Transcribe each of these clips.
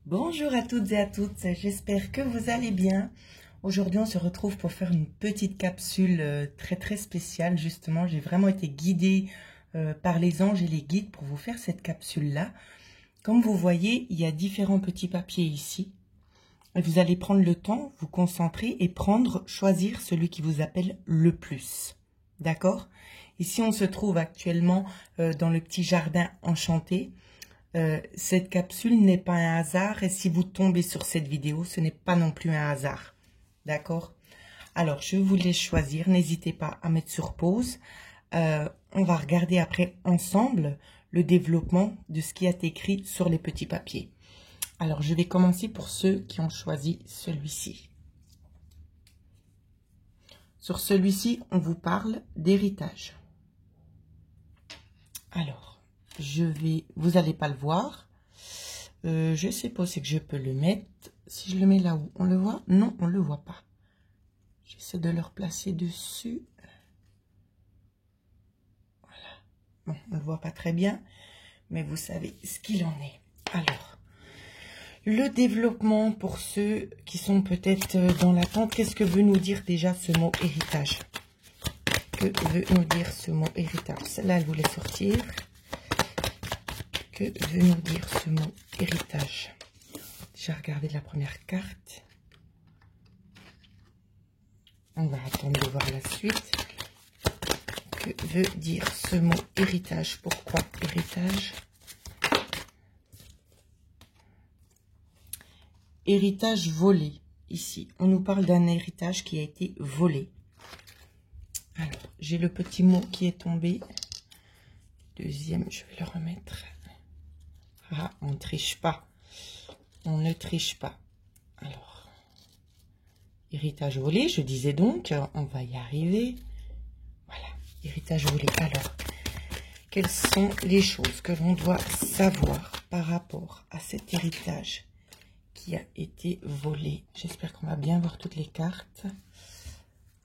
Bonjour à toutes et à toutes, j'espère que vous allez bien. Aujourd'hui, on se retrouve pour faire une petite capsule très spéciale. Justement, j'ai vraiment été guidée par les anges et les guides pour vous faire cette capsule-là. Comme vous voyez, il y a différents petits papiers ici. Et vous allez prendre le temps, vous concentrer et choisir celui qui vous appelle le plus. D'accord? Ici, on se trouve actuellement dans le petit jardin enchanté. Cette capsule n'est pas un hasard et si vous tombez sur cette vidéo, ce n'est pas non plus un hasard. D'accord? Alors, je vous laisse choisir. N'hésitez pas à mettre sur pause. On va regarder après ensemble le développement de ce qui est écrit sur les petits papiers. Alors, je vais commencer pour ceux qui ont choisi celui-ci. Sur celui-ci, on vous parle d'héritage. Alors, vous n'allez pas le voir. Je sais pas si que je peux le mettre. Si je le mets là où on le voit, non, on le voit pas. J'essaie de le replacer dessus. Voilà. Bon, on le voit pas très bien, mais vous savez ce qu'il en est. Alors, le développement pour ceux qui sont peut-être dans l'attente. Qu'est-ce que veut nous dire déjà ce mot héritage? Que veut nous dire ce mot héritage? Celle-là, elle voulait sortir. Que veut nous dire ce mot héritage? J'ai regardé la première carte. On va attendre de voir la suite. Que veut dire ce mot héritage? Pourquoi héritage? Héritage volé. Ici, on nous parle d'un héritage qui a été volé. Alors, j'ai le petit mot qui est tombé. Deuxième, je vais le remettre. Ah, on ne triche pas. On ne triche pas. Alors, héritage volé, je disais donc, on va y arriver. Voilà, héritage volé. Alors, quelles sont les choses que l'on doit savoir par rapport à cet héritage qui a été volé? J'espère qu'on va bien voir toutes les cartes.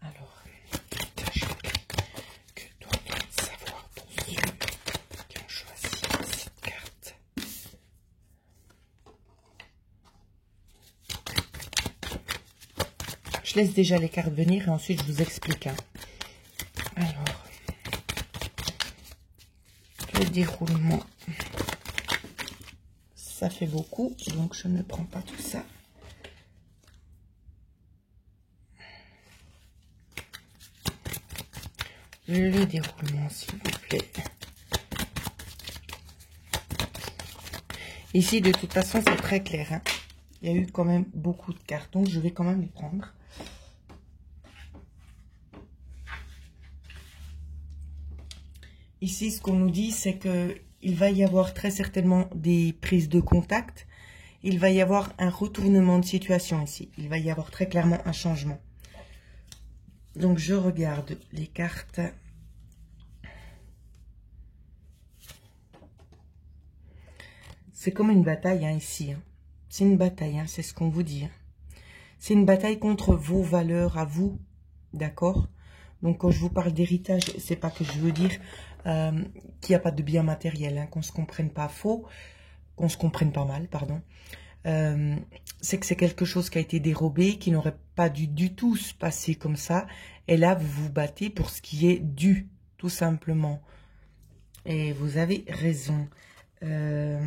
Alors, héritage volé. Que doit-on savoir pour ceux qui ont choisi cette carte? Je laisse déjà les cartes venir et ensuite je vous explique. Alors, le déroulement, ça fait beaucoup, donc je ne prends pas tout ça. Le déroulement, s'il vous plaît. Ici, de toute façon, c'est très clair. Hein. Il y a eu quand même beaucoup de cartes, donc je vais quand même les prendre. Ici, ce qu'on nous dit, c'est qu'il va y avoir très certainement des prises de contact. Il va y avoir un retournement de situation ici. Il va y avoir très clairement un changement. Donc, je regarde les cartes. C'est comme une bataille hein, ici. Hein. C'est une bataille, hein, c'est ce qu'on vous dit. Hein. C'est une bataille contre vos valeurs à vous. D'accord? Donc, quand je vous parle d'héritage, c'est pas que je veux dire qu'il n'y a pas de bien matériel, hein, qu'on ne se comprenne pas faux, qu'on se comprenne pas mal, pardon. C'est que c'est quelque chose qui a été dérobé, qui n'aurait pas dû du tout se passer comme ça. Et là, vous vous battez pour ce qui est dû, tout simplement. Et vous avez raison. Et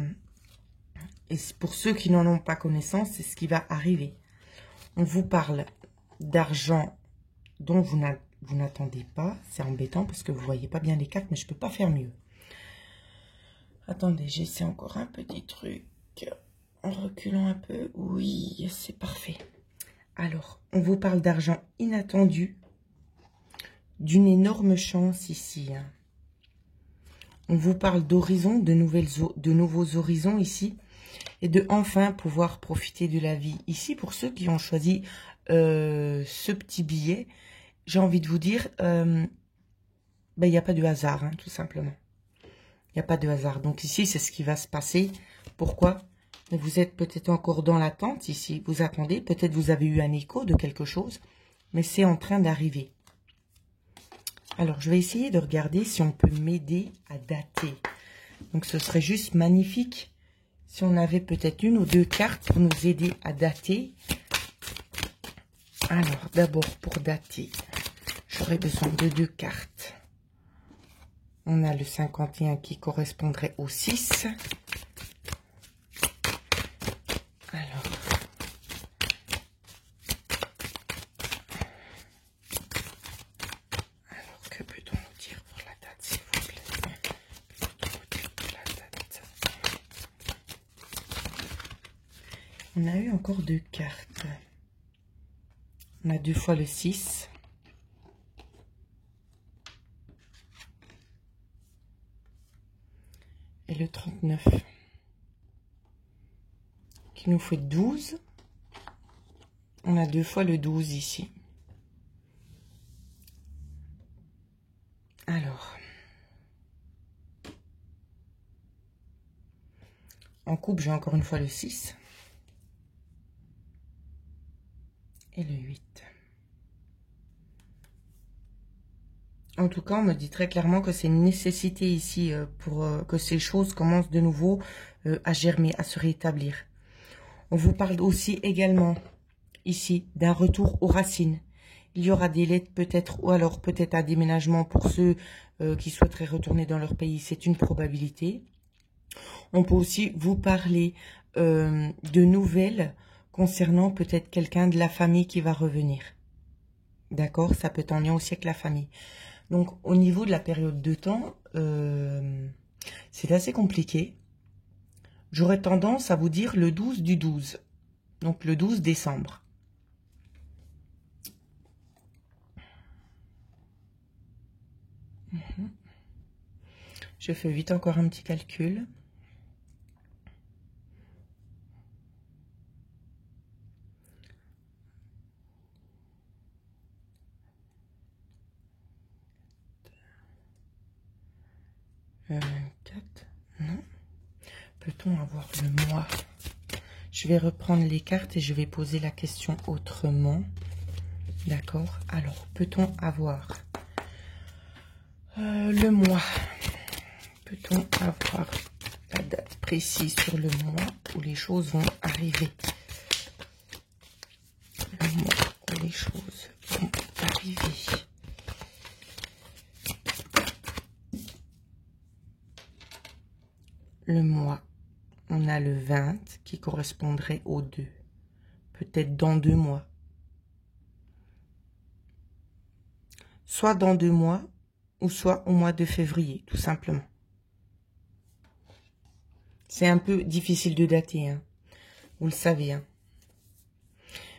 pour ceux qui n'en ont pas connaissance, c'est ce qui va arriver. On vous parle d'argent dont vous n'attendez pas. C'est embêtant parce que vous ne voyez pas bien les cartes, mais je ne peux pas faire mieux. Attendez, j'essaie encore un petit truc. En reculant un peu. Oui, c'est parfait. Alors, on vous parle d'argent inattendu. D'une énorme chance ici. Hein. On vous parle d'horizons, de nouveaux horizons ici. Et de enfin pouvoir profiter de la vie. Ici, pour ceux qui ont choisi ce petit billet, j'ai envie de vous dire, il n'y a pas de hasard, hein, tout simplement. Il n'y a pas de hasard. Donc ici, c'est ce qui va se passer. Pourquoi? Vous êtes peut-être encore dans l'attente ici. Vous attendez. Peut-être vous avez eu un écho de quelque chose. Mais c'est en train d'arriver. Alors, je vais essayer de regarder si on peut m'aider à dater. Donc, ce serait juste magnifique Si on avait peut-être une ou deux cartes pour nous aider à dater. Alors, d'abord, pour dater, j'aurais besoin de 2 cartes. On a le 51 qui correspondrait au 6. Alors, que peut-on nous dire pour la date, s'il vous plaît? Que peut-on nous dire pour la date? On a eu encore 2 cartes. On a 2 fois le 6. Et le 39. Qui nous fait 12. On a 2 fois le 12 ici. Alors. En coupe, j'ai encore une fois le 6. Et le 8. En tout cas, on me dit très clairement que c'est une nécessité ici pour que ces choses commencent de nouveau à germer, à se rétablir. On vous parle aussi également ici d'un retour aux racines. Il y aura des lettres peut-être, ou alors peut-être un déménagement pour ceux qui souhaiteraient retourner dans leur pays. C'est une probabilité. On peut aussi vous parler de nouvelles concernant peut-être quelqu'un de la famille qui va revenir. D'accord? Ça peut être en lien aussi avec la famille. Donc, au niveau de la période de temps, c'est assez compliqué. J'aurais tendance à vous dire le 12 du 12. Donc, le 12 décembre. Je fais vite encore un petit calcul. Non. Peut-on avoir le mois? Je vais reprendre les cartes et je vais poser la question autrement. D'accord? Alors, peut-on avoir le mois? Peut-on avoir la date précise sur le mois où les choses vont arriver? Le mois où les choses vont arriver. Le mois, on a le 20 qui correspondrait au 2. Peut-être dans 2 mois. Soit dans 2 mois, ou soit au mois de février, tout simplement. C'est un peu difficile de dater, hein. Vous le savez. Hein.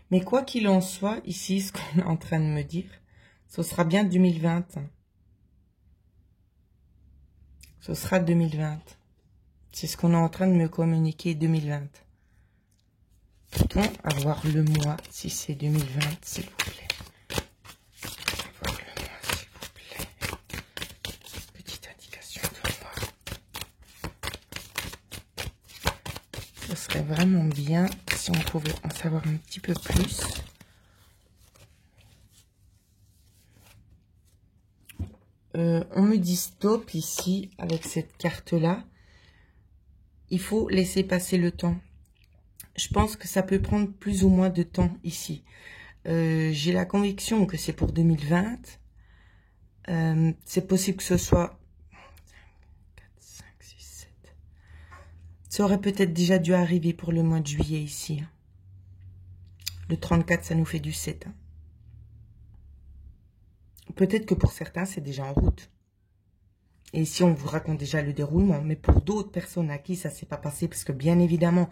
Mais quoi qu'il en soit, ici, ce qu'on est en train de me dire, ce sera bien 2020. Hein. Ce sera 2020. C'est ce qu'on est en train de me communiquer, 2020. Peut-on avoir le mois, si c'est 2020, s'il vous plaît? Avoir le mois, s'il vous plaît. Petite indication de mois. Ce serait vraiment bien si on pouvait en savoir un petit peu plus. On me dit stop ici, avec cette carte-là. Il faut laisser passer le temps. Je pense que ça peut prendre plus ou moins de temps ici. J'ai la conviction que c'est pour 2020. C'est possible que ce soit 4, 5, 6, 7. Ça aurait peut-être déjà dû arriver pour le mois de juillet ici. Le 34, ça nous fait du 7. Peut-être que pour certains, c'est déjà en route. Et ici, on vous raconte déjà le déroulement. Mais pour d'autres personnes à qui ça ne s'est pas passé, parce que bien évidemment,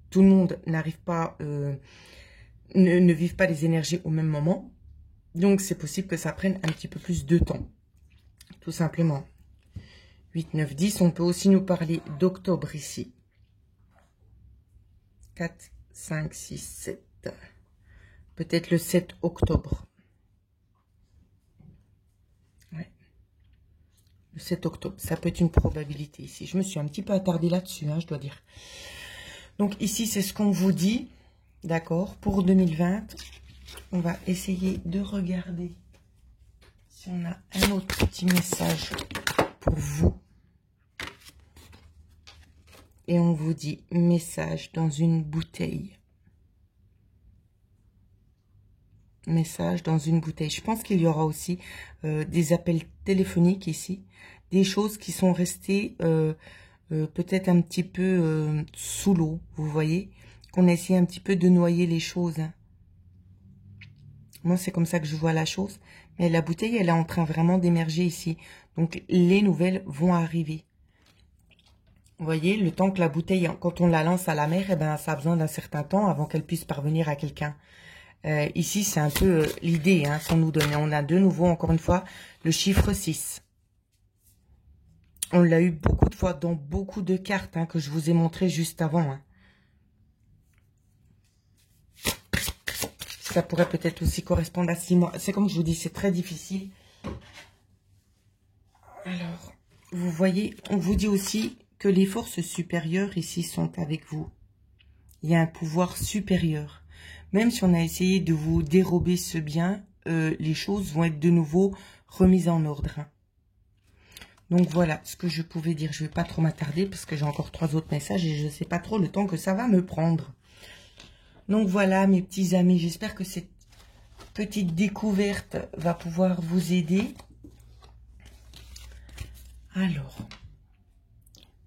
tout le monde n'arrive pas, ne vive pas les énergies au même moment. Donc, c'est possible que ça prenne un petit peu plus de temps. Tout simplement. 8, 9, 10. On peut aussi nous parler d'octobre ici. 4, 5, 6, 7. Peut-être le 7 octobre. Ouais. Le 7 octobre. Ça peut être une probabilité ici. Je me suis un petit peu attardée là-dessus, hein, je dois dire. Donc ici, c'est ce qu'on vous dit. D'accord. Pour 2020, on va essayer de regarder si on a un autre petit message pour vous. Et on vous dit message dans une bouteille. Message dans une bouteille. Je pense qu'il y aura aussi des appels téléphoniques ici. Des choses qui sont restées peut-être un petit peu sous l'eau, vous voyez. Qu'on essaie un petit peu de noyer les choses. Hein. Moi, c'est comme ça que je vois la chose. Mais la bouteille, elle est en train vraiment d'émerger ici. Donc, les nouvelles vont arriver. Vous voyez, le temps que la bouteille, quand on la lance à la mer, eh ben, ça a besoin d'un certain temps avant qu'elle puisse parvenir à quelqu'un. Ici, c'est un peu l'idée hein, qu'on nous donne. On a de nouveau, encore une fois, le chiffre 6. On l'a eu beaucoup de fois dans beaucoup de cartes hein, que je vous ai montré juste avant. Hein. Ça pourrait peut-être aussi correspondre à 6 mois. C'est comme je vous dis, c'est très difficile. Alors, vous voyez, on vous dit aussi que les forces supérieures ici sont avec vous. Il y a un pouvoir supérieur. Même si on a essayé de vous dérober ce bien, les choses vont être de nouveau remises en ordre. Hein. Donc voilà ce que je pouvais dire. Je ne vais pas trop m'attarder parce que j'ai encore 3 autres messages et je ne sais pas trop le temps que ça va me prendre. Donc voilà mes petits amis, j'espère que cette petite découverte va pouvoir vous aider. Alors,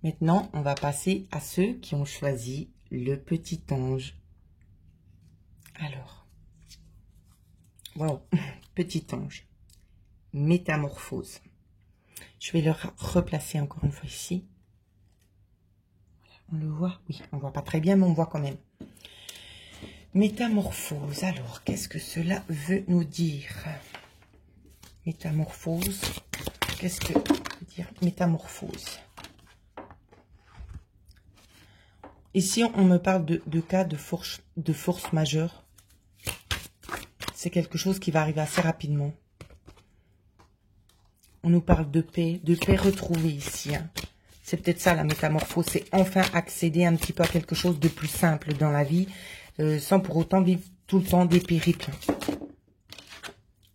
maintenant on va passer à ceux qui ont choisi le petit ange. Alors, waouh, petit ange, métamorphose. Je vais le replacer encore une fois ici. On le voit? Oui, on ne voit pas très bien, mais on voit quand même. Métamorphose. Alors, qu'est-ce que cela veut nous dire? Métamorphose. Qu'est-ce que veut dire métamorphose? Ici, on me parle de cas de force majeure. C'est quelque chose qui va arriver assez rapidement. On nous parle de paix retrouvée ici. Hein. C'est peut-être ça la métamorphose, c'est enfin accéder un petit peu à quelque chose de plus simple dans la vie, sans pour autant vivre tout le temps des périples.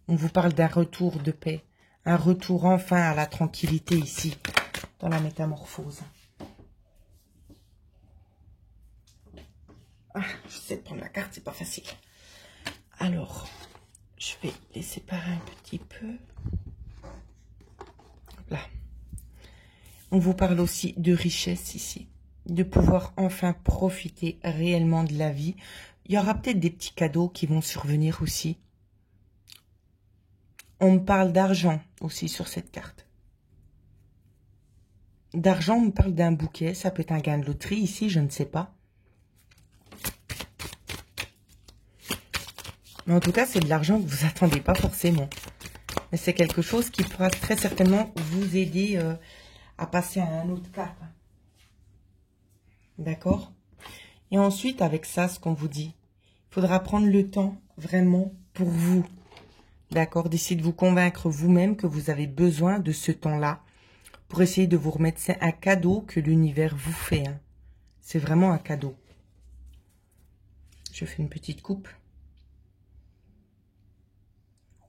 On vous parle d'un retour de paix, un retour enfin à la tranquillité ici, dans la métamorphose. Ah, je sais de prendre la carte, c'est pas facile. Alors, je vais les séparer un petit peu. Là. On vous parle aussi de richesse ici, de pouvoir enfin profiter réellement de la vie. Il y aura peut-être des petits cadeaux qui vont survenir aussi. On me parle d'argent aussi sur cette carte. D'argent, on me parle d'un bouquet, ça peut être un gain de loterie ici, je ne sais pas. Mais en tout cas, c'est de l'argent que vous attendez pas forcément. Mais c'est quelque chose qui pourra très certainement vous aider à passer à un autre cap. D'accord? Et ensuite, avec ça, ce qu'on vous dit, il faudra prendre le temps vraiment pour vous. D'accord? D'essayer de vous convaincre vous-même que vous avez besoin de ce temps-là pour essayer de vous remettre. C'est un cadeau que l'univers vous fait. Hein. C'est vraiment un cadeau. Je fais une petite coupe.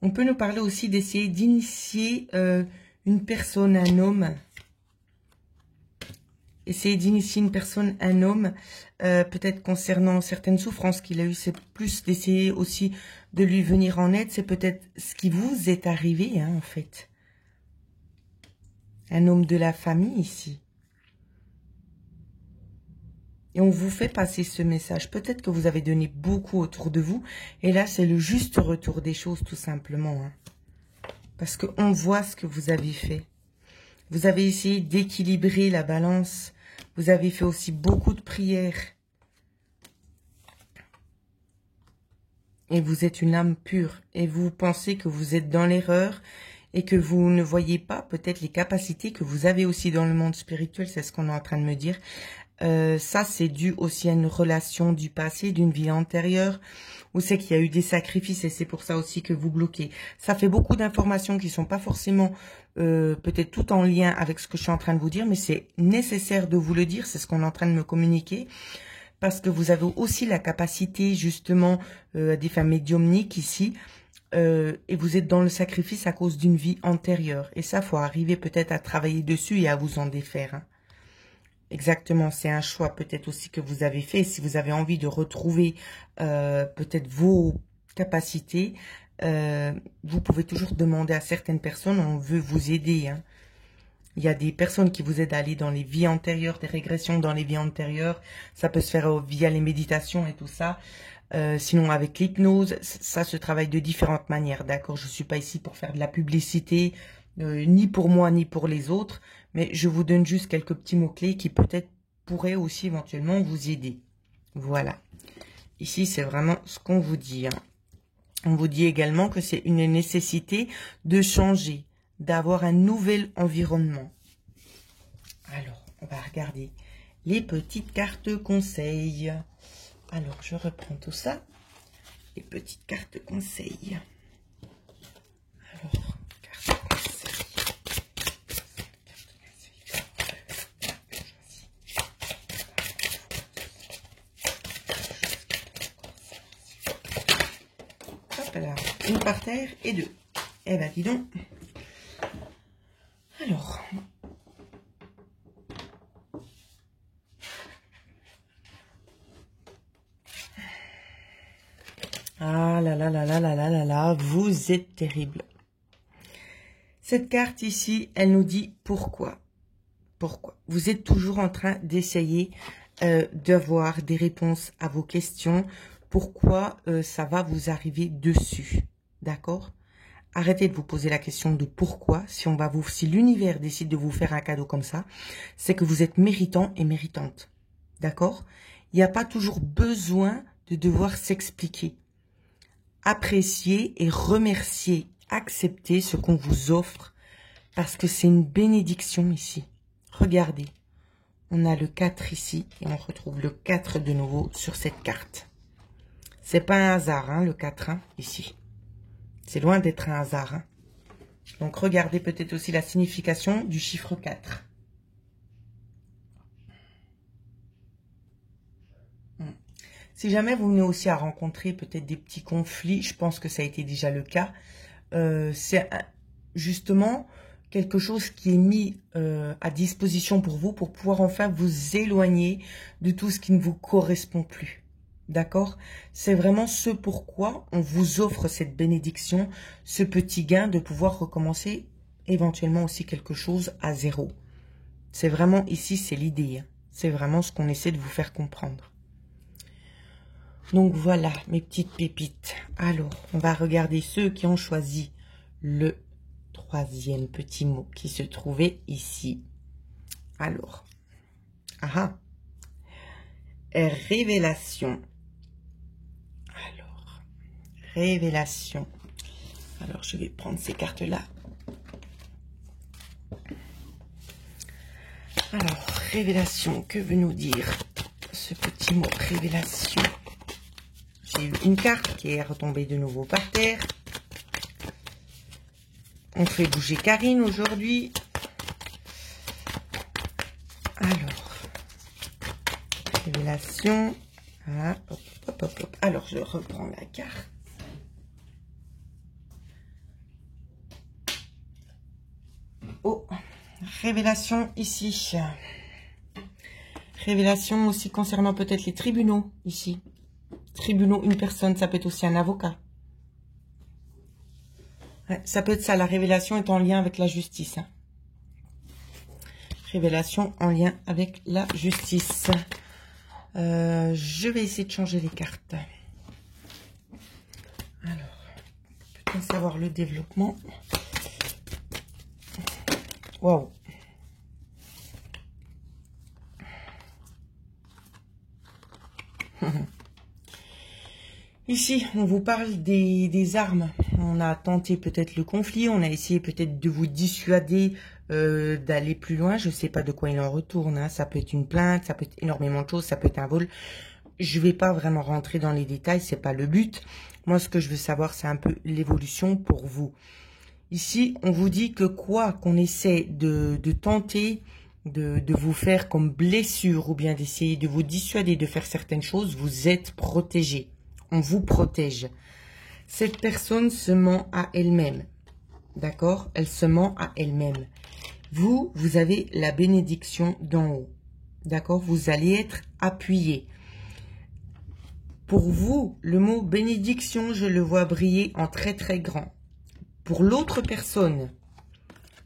On peut nous parler aussi d'essayer d'initier une personne, un homme. Essayer d'initier une personne, un homme, peut-être concernant certaines souffrances qu'il a eues. C'est plus d'essayer aussi de lui venir en aide. C'est peut-être ce qui vous est arrivé, hein, en fait. Un homme de la famille ici. Et on vous fait passer ce message. Peut-être que vous avez donné beaucoup autour de vous. Et là, c'est le juste retour des choses, tout simplement. Hein. Parce qu'on voit ce que vous avez fait. Vous avez essayé d'équilibrer la balance. Vous avez fait aussi beaucoup de prières. Et vous êtes une âme pure. Et vous pensez que vous êtes dans l'erreur. Et que vous ne voyez pas peut-être les capacités que vous avez aussi dans le monde spirituel. C'est ce qu'on est en train de me dire. Ça, c'est dû aussi à une relation du passé, d'une vie antérieure, où c'est qu'il y a eu des sacrifices et c'est pour ça aussi que vous bloquez. Ça fait beaucoup d'informations qui sont pas forcément peut-être tout en lien avec ce que je suis en train de vous dire, mais c'est nécessaire de vous le dire, c'est ce qu'on est en train de me communiquer, parce que vous avez aussi la capacité justement des femmes médiumniques ici, et vous êtes dans le sacrifice à cause d'une vie antérieure. Et ça, faut arriver peut-être à travailler dessus et à vous en défaire, hein. exactement, c'est un choix peut-être aussi que vous avez fait. Si vous avez envie de retrouver peut-être vos capacités, vous pouvez toujours demander à certaines personnes, on veut vous aider, hein. Il y a des personnes qui vous aident à aller dans les vies antérieures, des régressions dans les vies antérieures. Ça peut se faire via les méditations et tout ça. Sinon, avec l'hypnose, ça se travaille de différentes manières, d'accord? Je ne suis pas ici pour faire de la publicité, ni pour moi, ni pour les autres. Mais je vous donne juste quelques petits mots-clés qui peut-être pourraient aussi éventuellement vous aider. Voilà. Ici, c'est vraiment ce qu'on vous dit, hein. On vous dit également que c'est une nécessité de changer, d'avoir un nouvel environnement. Alors, on va regarder les petites cartes conseils. Alors, je reprends tout ça. Les petites cartes conseils. Alors, cartes conseils. Hop là, une par terre et deux. Eh ben, dis donc. Alors, ah là là là là là là là là, vous êtes terrible. Cette carte ici, elle nous dit pourquoi. Pourquoi? Vous êtes toujours en train d'essayer d'avoir des réponses à vos questions. Pourquoi ça va vous arriver dessus? D'accord? Arrêtez de vous poser la question de pourquoi. Si l'univers décide de vous faire un cadeau comme ça, c'est que vous êtes méritant et méritante. D'accord? Il n'y a pas toujours besoin de devoir s'expliquer. Appréciez et remerciez, acceptez ce qu'on vous offre parce que c'est une bénédiction ici. Regardez, on a le 4 ici et on retrouve le 4 de nouveau sur cette carte. C'est pas un hasard, hein, le 4 hein, ici. C'est loin d'être un hasard, hein. Donc, regardez peut-être aussi la signification du chiffre 4. Si jamais vous venez aussi à rencontrer peut-être des petits conflits, je pense que ça a été déjà le cas, c'est justement quelque chose qui est mis à disposition pour vous pour pouvoir enfin vous éloigner de tout ce qui ne vous correspond plus. D'accord? C'est vraiment ce pourquoi on vous offre cette bénédiction, ce petit gain de pouvoir recommencer éventuellement aussi quelque chose à zéro. C'est vraiment ici, c'est l'idée, hein. C'est vraiment ce qu'on essaie de vous faire comprendre. Donc voilà, mes petites pépites. Alors, on va regarder ceux qui ont choisi le troisième petit mot qui se trouvait ici. Alors, révélation. Alors, révélation. Alors, je vais prendre ces cartes-là. Alors, révélation, que veut nous dire ce petit mot révélation? J'ai eu une carte qui est retombée de nouveau par terre. On fait bouger Karine aujourd'hui. Alors, révélation. Ah, hop, hop, hop, hop. Alors, je reprends la carte. Oh, révélation ici. Révélation aussi concernant peut-être les tribunaux ici. Tribunaux, une personne, ça peut être aussi un avocat. Ouais, ça peut être ça, la révélation est en lien avec la justice. Hein. Révélation en lien avec la justice. Je vais essayer de changer les cartes. Alors, peut-on savoir le développement? Waouh! Ici, on vous parle des armes. On a tenté peut-être le conflit, on a essayé peut-être de vous dissuader d'aller plus loin. Je ne sais pas de quoi il en retourne. Hein. Ça peut être une plainte, ça peut être énormément de choses, ça peut être un vol. Je ne vais pas vraiment rentrer dans les détails, c'est pas le but. Moi, ce que je veux savoir, c'est un peu l'évolution pour vous. Ici, on vous dit que quoi qu'on essaie de tenter de vous faire comme blessure ou bien d'essayer de vous dissuader de faire certaines choses, vous êtes protégé. On vous protège. Cette personne se ment à elle-même. D'accord? Elle se ment à elle-même. Vous avez la bénédiction d'en haut. D'accord? Vous allez être appuyé. Pour vous, le mot bénédiction, je le vois briller en très très grand. Pour l'autre personne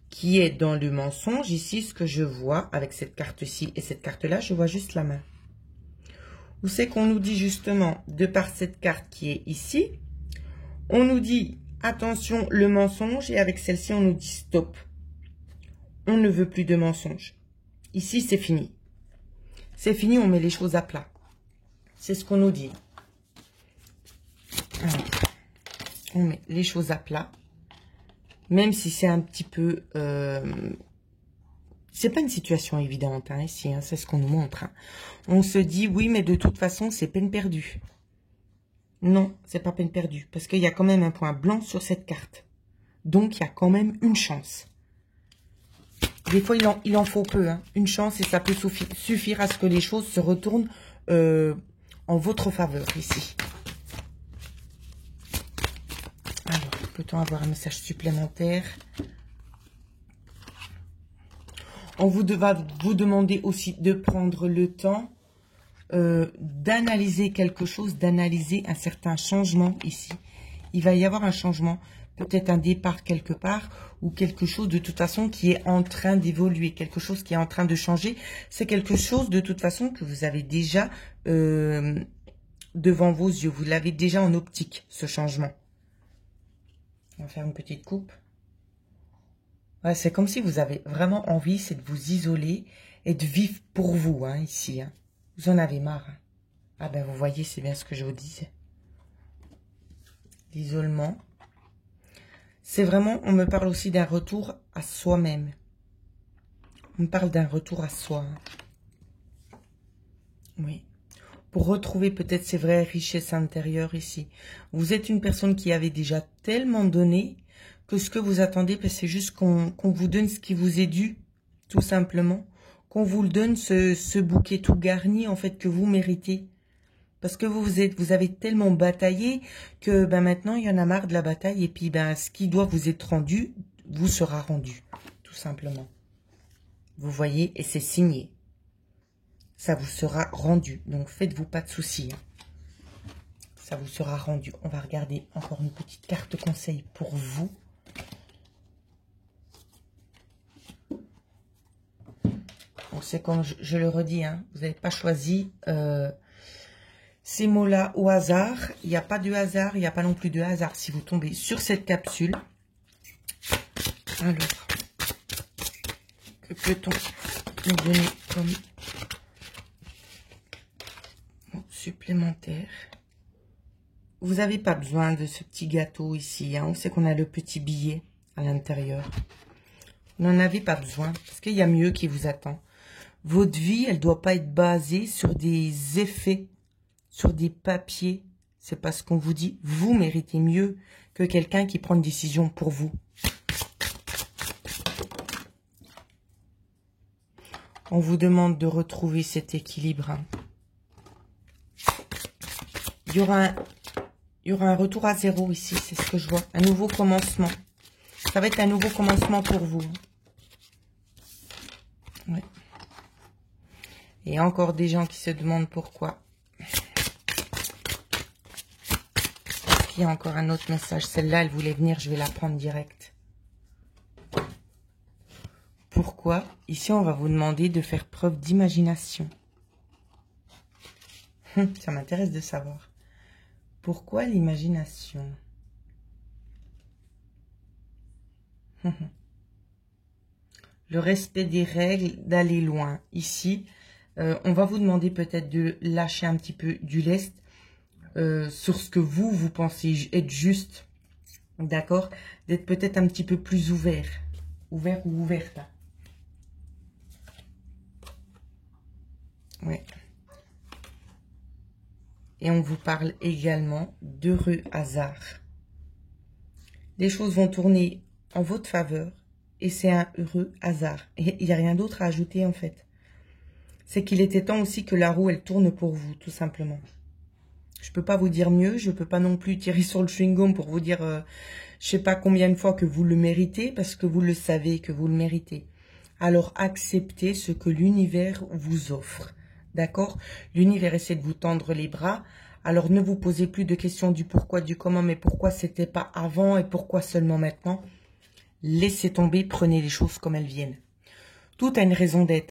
qui est dans le mensonge, ici, ce que je vois avec cette carte-ci et cette carte-là, je vois juste la main. Où c'est qu'on nous dit justement, de par cette carte qui est ici, on nous dit, attention, le mensonge, et avec celle-ci, on nous dit stop. On ne veut plus de mensonge. Ici, c'est fini. C'est fini, on met les choses à plat. C'est ce qu'on nous dit. Alors, on met les choses à plat. Même si c'est un petit peu... c'est pas une situation évidente, hein, ici, hein, c'est ce qu'on nous montre. Hein. On se dit, oui, mais de toute façon, c'est peine perdue. Non, c'est pas peine perdue, parce qu'il y a quand même un point blanc sur cette carte. Donc, il y a quand même une chance. Des fois, il en faut peu, hein, une chance, et ça peut suffire à ce que les choses se retournent en votre faveur, ici. Alors, peut-on avoir un message supplémentaire? On va vous demander aussi de prendre le temps d'analyser quelque chose, d'analyser un certain changement ici. Il va y avoir un changement, peut-être un départ quelque part, ou quelque chose de toute façon qui est en train d'évoluer, quelque chose qui est en train de changer. C'est quelque chose de toute façon que vous avez déjà devant vos yeux. Vous l'avez déjà en optique, ce changement. On va faire une petite coupe. Ouais, c'est comme si vous avez vraiment envie, c'est de vous isoler et de vivre pour vous, hein, ici. Hein. Vous en avez marre. Hein. Ah ben, vous voyez, c'est bien ce que je vous disais. L'isolement. C'est vraiment, on me parle aussi d'un retour à soi-même. On me parle d'un retour à soi. Hein. Oui. Pour retrouver peut-être ses vraies richesses intérieures ici. Vous êtes une personne qui avait déjà tellement donné que ce que vous attendez, c'est juste qu'on vous donne ce qui vous est dû, tout simplement. Qu'on vous le donne, ce bouquet tout garni, en fait, que vous méritez. Parce que vous avez tellement bataillé que ben, maintenant, il y en a marre de la bataille. Et puis, ben, ce qui doit vous être rendu, vous sera rendu, tout simplement. Vous voyez, et c'est signé. Ça vous sera rendu. Donc, faites-vous pas de soucis. Hein. Ça vous sera rendu. On va regarder encore une petite carte conseil pour vous. Donc, c'est comme je le redis, hein, vous n'avez pas choisi ces mots-là au hasard. Il n'y a pas de hasard, il n'y a pas non plus de hasard si vous tombez sur cette capsule. Alors, que peut-on nous donner comme supplémentaire? Vous n'avez pas besoin de ce petit gâteau ici. Hein. On sait qu'on a le petit billet à l'intérieur. Vous n'en avez pas besoin parce qu'il y a mieux qui vous attend. Votre vie, elle ne doit pas être basée sur des effets, sur des papiers. C'est parce qu'on vous dit, vous méritez mieux que quelqu'un qui prend une décision pour vous. On vous demande de retrouver cet équilibre. Hein. Il y aura un retour à zéro ici, c'est ce que je vois. Un nouveau commencement. Ça va être un nouveau commencement pour vous. Ouais. Et encore des gens qui se demandent pourquoi. Il y a encore un autre message. Celle-là, elle voulait venir, je vais la prendre direct. Pourquoi? Ici, on va vous demander de faire preuve d'imagination. Ça m'intéresse de savoir. Pourquoi l'imagination? Le respect des règles, d'aller loin. Ici, on va vous demander peut-être de lâcher un petit peu du lest sur ce que vous pensez être juste. D'accord? D'être peut-être un petit peu plus ouvert. Ouvert ou ouverte. Ouais. Et on vous parle également d'heureux hasard. Les choses vont tourner en votre faveur et c'est un heureux hasard. Et il n'y a rien d'autre à ajouter en fait. C'est qu'il était temps aussi que la roue, elle tourne pour vous, tout simplement. Je ne peux pas vous dire mieux, je ne peux pas non plus tirer sur le chewing-gum pour vous dire je ne sais pas combien de fois que vous le méritez, parce que vous le savez que vous le méritez. alors acceptez ce que l'univers vous offre. D'accord? L'univers essaie de vous tendre les bras. Alors ne vous posez plus de questions du pourquoi, du comment, mais pourquoi c'était pas avant et pourquoi seulement maintenant. Laissez tomber, prenez les choses comme elles viennent. Tout a une raison d'être.